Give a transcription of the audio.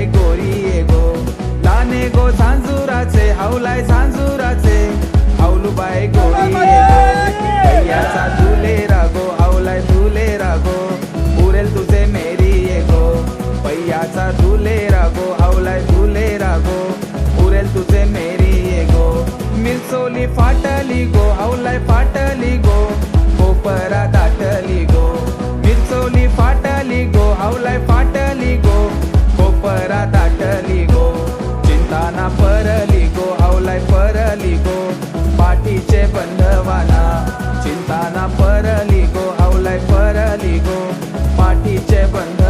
bye गोरी ये गो लाने गो झांजुराचे हावलाय झांजुराचे हावलू बाय गोरी ये गो भैयाचा तुले रागो हावलाय तुले रागो उरेल तुझे मेरी ये गो भैयाचा तुले रागो हावलाय तुले रागो उरेल तुझे मेरी ये गो मिरचोली फाटली गो हावलाय फाटली गो कोपरा दाटली गो मिरचोली फाटली गो हावलाय फाटली गो कोपरा दाटली गो चिंताना परली गो हावलाय परली गो पाठीचे बंधवाना चिंताना परली गो हावलाय परली गो पाठीचे बंध